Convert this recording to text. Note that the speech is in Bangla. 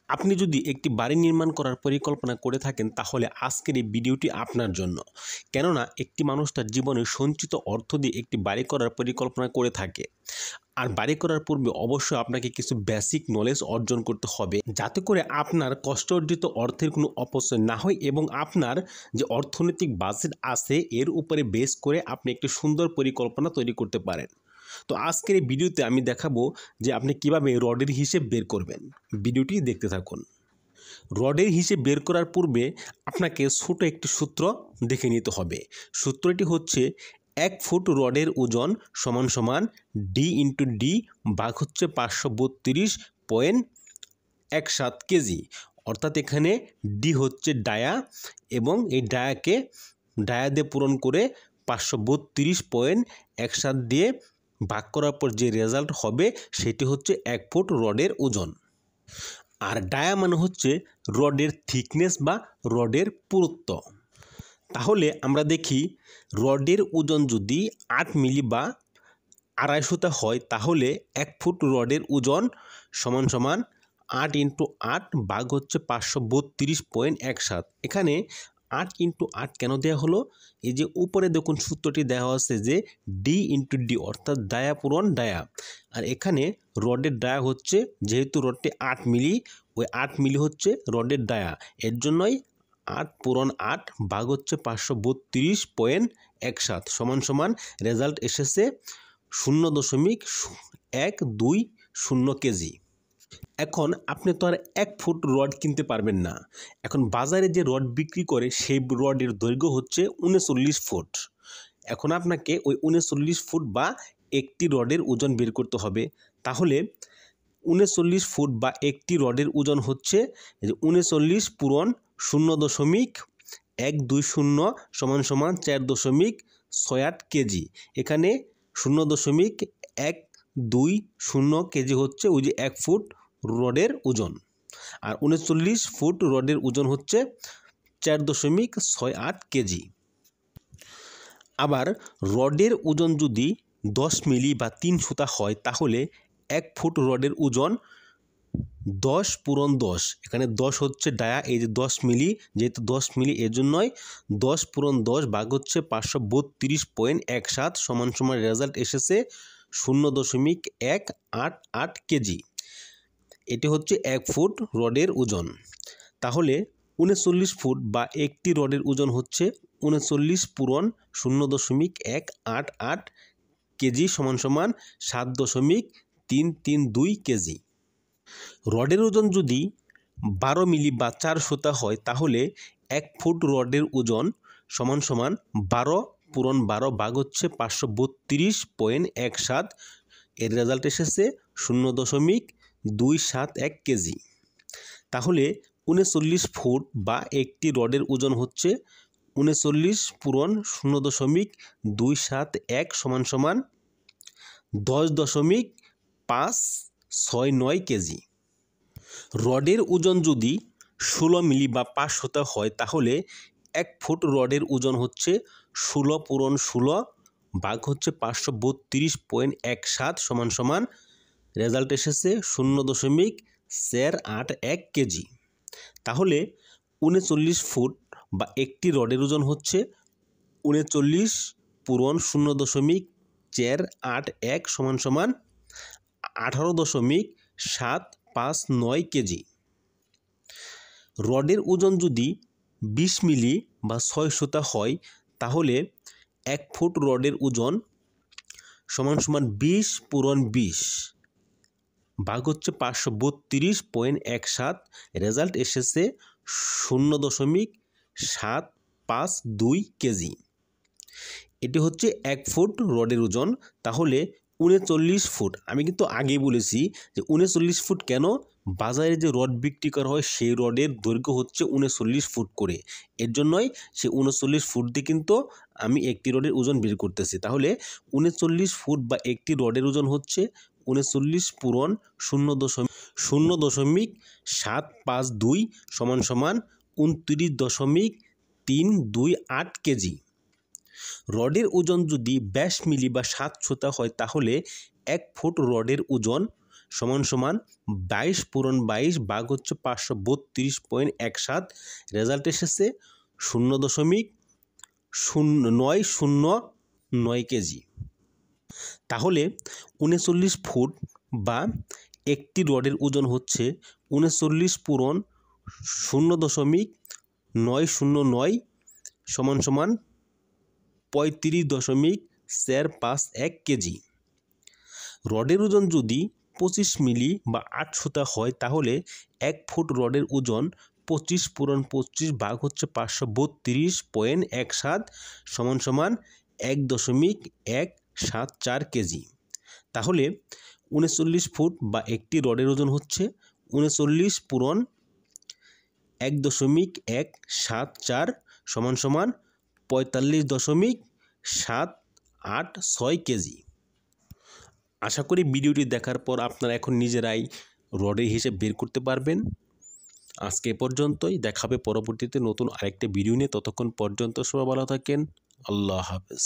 আপনি যদি একটি বাড়ি নির্মাণ করার পরিকল্পনা করে থাকেন তাহলে আজকের এই ভিডিওটি আপনার জন্য। কেননা একটি মানুষ তার জীবনে সঞ্চিত অর্থ দিয়ে একটি বাড়ি করার পরিকল্পনা করে থাকে। আর বাড়ি করার পূর্বে অবশ্যই আপনাকে কিছু বেসিক নলেজ অর্জন করতে হবে, যাতে করে আপনার কষ্ট অর্জিত অর্থের কোনো অপচয় না হয় এবং আপনার যে অর্থনৈতিক বাজেট আছে এর উপরে বেস করে আপনি একটি সুন্দর পরিকল্পনা তৈরি করতে পারেন। তো আজকের এই ভিডিওতে আমি দেখাবো যে আপনি কিভাবে রডের হিসেব বের করবেন। ভিডিওটি দেখতে থাকুন। রডের হিসেব বের করার পূর্বে আপনাকে ছোট একটি সূত্র দেখে নিতে হবে। সূত্রটি হচ্ছে 1 ফুট রডের ওজন সমান সমান ডি ইন্টু ডি ভাগ হচ্ছে 532.17 কেজি। অর্থাৎ এখানে ডি হচ্ছে ডায়া এবং এই ডায়া দিয়ে পূরণ করে 532.17 দিয়ে ভাগ করার পর যে রেজাল্ট হবে সেটি হচ্ছে 1 ফুট রডের ওজন। আর ডায়া মানে হচ্ছে রডের থিকনেস বা রডের পুরুত্ব। তাহলে আমরা দেখি রডের ওজন যদি 8 মিলি বা 250 হয় তাহলে 1 ফুট রডের ওজন সমান সমান 8 ইন্টু 8 ভাগ হচ্ছে 532.17। এখানে 8 ইন্টু 8 কেন দেওয়া হলো? এই যে উপরে দেখুন সূত্রটি দেওয়া আছে যে ডি ইন্টু ডি অর্থাৎ ডায়া পূরণ ডায়া। আর এখানে রডের ডায়া হচ্ছে, যেহেতু রডটি 8 মিলি, ওই 8 মিলি হচ্ছে রডের ডায়া, এর জন্যই 8 পূরণ 8 ভাগ হচ্ছে 532.17 সমান সমান রেজাল্ট এসেছে 0.120 কেজি। এখন আপনি তো আর 1 ফুট রড কিনতে পারবেন না। এখন বাজারে যে রড বিক্রি করে সেই রডের দৈর্ঘ্য হচ্ছে 39 ফুট। এখন আপনাকে ওই 39 ফুট বা একটি রডের ওজন বের করতে হবে। তাহলে 39 ফুট বা একটি রডের ওজন হচ্ছে 39 পূরণ 0.120 সমান সমান 4.68 কেজি। এখানে 0.120 কেজি হচ্ছে ওই যে 1 ফুট রডের ওজন, আর 39 ফুট রডের ওজন হচ্ছে 4.68 কেজি। আবার রডের ওজন যদি 10 মিলি বা 3 সুতা হয় তাহলে 1 ফুট রডের ওজন 10 পূরণ 10, এখানে 10 হচ্ছে ডায়া, এই যে 10 মিলি, যেহেতু 10 মিলি এর জন্যই 10 পূরণ 10 ভাগ হচ্ছে 532.17 সমান সমান রেজাল্ট এসেছে 0.188 কেজি। এটি হচ্ছে 1 ফুট রডের ওজন। তাহলে 39 ফুট বা একটি রডের ওজন হচ্ছে 39 পূরণ 0.188 কেজি সমান সমান 7.332 কেজি। রডের ওজন যদি 12 মিলি বা 4 সুতা হয় তাহলে 1 ফুট রডের ওজন সমান সমান 12 পূরণ 12 ভাগ হচ্ছে 532.17, এর রেজাল্ট এসেছে 0.271 কেজি। তাহলে 39 ফুট বা একটি রডের ওজন হচ্ছে 39 পূরণ 0.271 সমান সমান 10.569 কেজি। রডের ওজন যদি 16 মিলি বা 5 সুতা হয় তাহলে 1 ফুট রডের ওজন হচ্ছে 16 পূরণ 16 ভাগ হচ্ছে 532.17 সমান সমান রেজাল্ট এসেছে 0.481 কেজি। তাহলে 39 ফুট বা একটি রডের ওজন হচ্ছে 39 পূরণ 0.481 সমান সমান 18.759 কেজি। রডের ওজন যদি 20 মিলি বা 6 সুতা হয় তাহলে 1 ফুট রডের ওজন সমান সমান 20 পূরণ 20 ভাগ হচ্ছে 532.17, রেজাল্ট এসেছে 0.752 কেজি। এটি হচ্ছে 1 ফুট রডের ওজন। তাহলে 39 ফুট, আমি কিন্তু আগেই বলেছি যে 39 ফুট কেন, বাজারে যে রড বিক্রি করা হয় সেই রডের দৈর্ঘ্য হচ্ছে 39 ফুট করে, এর জন্যই সে 39 ফুট দিয়ে কিন্তু আমি একটি রডের ওজন বের করতেছি। তাহলে 39 ফুট বা একটি রডের ওজন হচ্ছে 39 পূরণ 0.752 সমান সমান 29.328 কেজি। রডের ওজন যদি 20 মিলি বা 7 সুতা হয় তাহলে 1 ফুট রডের ওজন সমান সমান 22 পূরণ 22 ভাগ হচ্ছে 532.17। রেজাল্ট এসেছে 0.0909 কেজি। তাহলে 39 ফুট বা একটি রডের ওজন হচ্ছে 39 পূরণ 0.909 সমান সমান 35.451 কেজি। রডের ওজন যদি 25 মিলি বা 8 সুতা হয় তাহলে 1 ফুট রডের ওজন 25 পূরণ 25 ভাগ হচ্ছে 532.17 সমান সমান 1.174 কেজি। তাহলে 39 ফুট বা একটি রডের ওজন হচ্ছে 39 পূরণ 1.174 সমান সমান 45.786 কেজি। আশা করি ভিডিওটি দেখার পর আপনারা এখন নিজেরাই রডের হিসেব বের করতে পারবেন। আজকে এ পর্যন্তই, দেখা হবে পরবর্তীতে নতুন আরেকটা ভিডিও নিয়ে। ততক্ষণ পর্যন্ত সবাই ভালো থাকেন। আল্লাহ হাফেজ।